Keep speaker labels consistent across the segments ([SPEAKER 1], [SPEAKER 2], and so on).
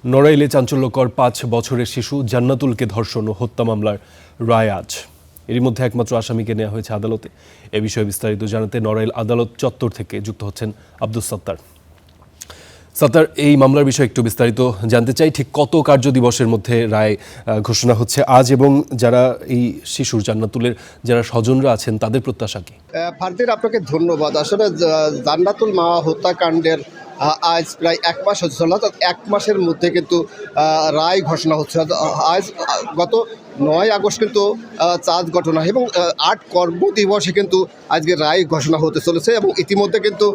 [SPEAKER 1] নড়াইলে চাঞ্চল্যকর ৫ বছরের শিশু জান্নাতুলকে ধর্ষণ ও হত্যা মামলার রায় আজ। এরই মধ্যে একমাত্র আসামিকে নেওয়া হয়েছে আদালতে। এ বিষয়ে বিস্তারিত জানাতে নড়াইল আদালত চত্বর থেকে যুক্ত হচ্ছেন আব্দুস সাত্তার। সাত্তার, এই মামলার বিষয়ে একটু বিস্তারিত জানতে চাই। ঠিক কত কার্য দিবসের মধ্যে রায় ঘোষণা হচ্ছে আজ, এবং যারা এই শিশুর জান্নাতুলের যারা স্বজনরা আছেন তাদের প্রত্যাশা কি?
[SPEAKER 2] ফারদিন, আপনাকে ধন্যবাদ। আসলে জান্নাতুল মাওয়া হত্যাকাণ্ডের আজ প্রায় 1 মাস হচ্ছে, অর্থাৎ 1 মাসের মধ্যে কিন্তু রায় ঘোষণা হচ্ছে। আজ গত 9 আগস্ট কিন্তু চাঁদ ঘটনা এবং 8 কর্মদিবসে কিন্তু আজকে রায় ঘোষণা হতে চলেছে। এবং ইতিমধ্যে কিন্তু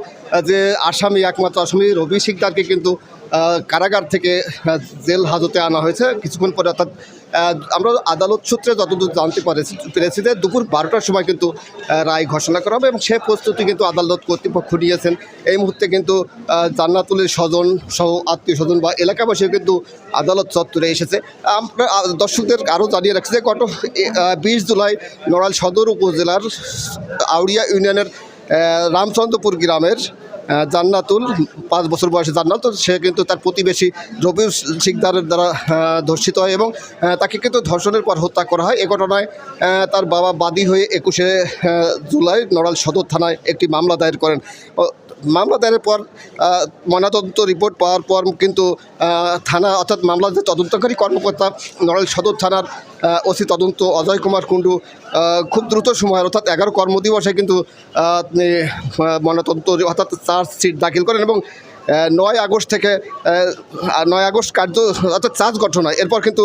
[SPEAKER 2] যে আসামি, একমাত্র আসামি রবি শিকদারকে কিন্তু কারাগার থেকে জেল হাজতে আনা হয়েছে কিছুক্ষণ পরে। অর্থাৎ আমরা আদালত সূত্রে যতদূর জানতে পেরেছি যে দুপুর 12টার সময় কিন্তু রায় ঘোষণা করা হবে এবং সে প্রস্তুতি কিন্তু আদালত কর্তৃপক্ষ নিয়েছেন। এই মুহূর্তে কিন্তু জান্নাতুলের স্বজন সহ আত্মীয় স্বজন বা এলাকাবাসীও কিন্তু আদালত চত্বরে এসেছে। আমরা দর্শকদের আরও জানিয়ে রাখছি যে গত 20 জুলাই নড়াইল সদর উপজেলার আউড়িয়া ইউনিয়নের রামচন্দ্রপুর গ্রামের জান্নাতুল, 5 বছর বয়সে জান্নাতুল, সে কিন্তু তার প্রতিবেশী রবি শিকদারের দ্বারা ধর্ষিত হয় এবং তাকে কিন্তু ধর্ষণের পর হত্যা করা হয়। এ ঘটনায় তার বাবা বাদী হয়ে 21শে জুলাই নড়াইল সদর থানায় একটি মামলা দায়ের করেন। মামলা দায়েরের পর ময়নাতদন্ত রিপোর্ট পাওয়ার পর কিন্তু থানা, অর্থাৎ মামলার যে তদন্তকারী কর্মকর্তা নড়াইল সদর থানার ওসি তদন্ত অজয় কুমার কুণ্ডু খুব দ্রুত সময়, অর্থাৎ 11 কর্মদিবসে কিন্তু ময়নাতদন্ত অর্থাৎ চার্জশিট দাখিল করেন এবং 9 আগস্ট থেকে 9 আগস্ট কার্য, অর্থাৎ চার্জ গঠন হয়। এরপর কিন্তু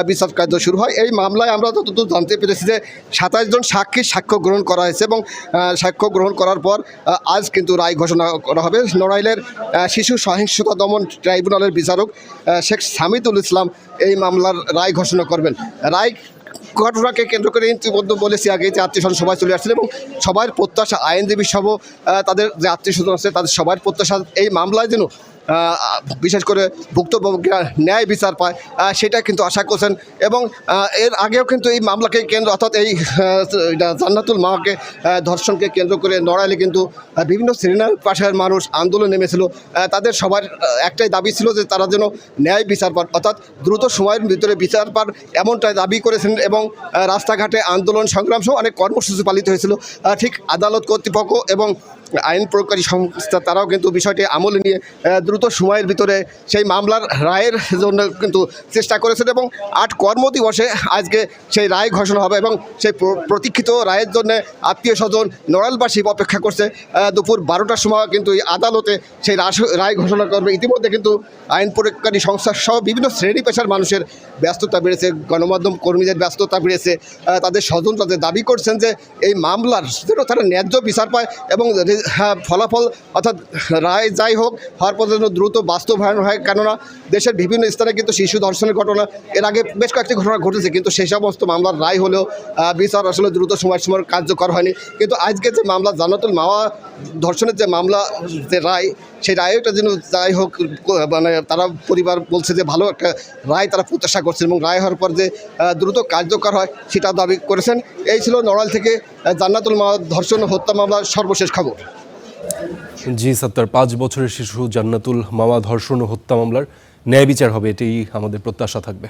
[SPEAKER 2] বিচার কার্য শুরু হয়। এই মামলায় আমরা যতদূর জানতে পেরেছি যে 27 জন সাক্ষীর সাক্ষ্য গ্রহণ করা হয়েছে এবং সাক্ষ্য গ্রহণ করার পর আজ কিন্তু রায় ঘোষণা করা হবে। নড়াইলের শিশু সহিংসতা দমন ট্রাইব্যুনালের বিচারক শেখ সামিদুল ইসলাম এই মামলার রায় ঘোষণা করবেন। রায় ঘটনাকে কেন্দ্র করে ইতিমধ্যে বলেছি আগে যে আত্মীয় স্বজন সবাই চলে আসছেন এবং সবার প্রত্যাশা, আইনজীবী সহ তাদের যে আত্মীয় স্বজন আছে তাদের সবার প্রত্যাশা এই মামলায় যেন বিশেষ করে ভুক্তভোগীরা ন্যায় বিচার পায়, সেটা কিন্তু আশা করছেন। এবং এর আগেও কিন্তু এই মামলাকে কেন্দ্র, অর্থাৎ এই জান্নাতুল মাওয়াকে ধর্ষণকে কেন্দ্র করে নড়াইলে কিন্তু বিভিন্ন শ্রেণীর পাশের মানুষ আন্দোলন নেমেছিল। তাদের সবার একটাই দাবি ছিল যে তারা যেন ন্যায় বিচার পান, অর্থাৎ দ্রুত সময়ের ভিতরে বিচার পান, এমনটাই দাবি করেছেন। এবং রাস্তাঘাটে আন্দোলন সংগ্রাম সহ অনেক কর্মসূচি পালিত হয়েছিল। ঠিক আদালত কর্তৃপক্ষ এবং আইন প্রয়োগকারী সংস্থা তারাও কিন্তু বিষয়টি আমলে নিয়ে দ্রুত সময়ের ভিতরে সেই মামলার রায়ের জন্য কিন্তু চেষ্টা করেছেন এবং 8 কর্মদিবসে আজকে সেই রায় ঘোষণা হবে এবং সেই প্রতীক্ষিত রায়ের জন্য আত্মীয় স্বজন নড়াইলবাসী অপেক্ষা করছে। দুপুর 12টার সময় কিন্তু এই আদালতে সেই রায় ঘোষণা করবে। ইতিমধ্যে কিন্তু আইন প্রয়োগকারী সংস্থা সহ বিভিন্ন শ্রেণী পেশার মানুষের ব্যস্ততা বেড়েছে, গণমাধ্যম কর্মীদের ব্যস্ততা বেড়েছে। তাদের স্বজন তাদের দাবি করছেন যে এই মামলার যেন তারা ন্যায্য বিচার পায় এবং ফলাফল, অর্থাৎ রায় যাই হোক হওয়ার পর যেন দ্রুত বাস্তবায়ন হয়। কেননা দেশের বিভিন্ন স্থানে কিন্তু শিশু ধর্ষণের ঘটনা এর আগে বেশ কয়েকটি ঘটনা ঘটেছে, কিন্তু সেই সমস্ত মামলার রায় হলেও বিচার আসলে দ্রুত সময় কার্যকর হয়নি। কিন্তু আজকে যে মামলা জান্নাতুল মাওয়া ধর্ষণের যে মামলা, যে রায়, সেই রায়টা যেন যাই হোক, মানে তারা পরিবার বলছে যে ভালো একটা রায় তারা প্রত্যাশা করছেন এবং রায় হওয়ার পর যে দ্রুত কার্যকর হয় সেটা দাবি করেছেন। এই ছিল নড়াইল থেকে জান্নাতুল মাওয়া ধর্ষণ হত্যা মামলার সর্বশেষ খবর।
[SPEAKER 1] জি সাত্তার, 5 বছরের শিশু জান্নাতুল মাওয়া ধর্ষণ ও হত্যা মামলার ন্যায় বিচার হবে, এটাই আমাদের প্রত্যাশা থাকবে।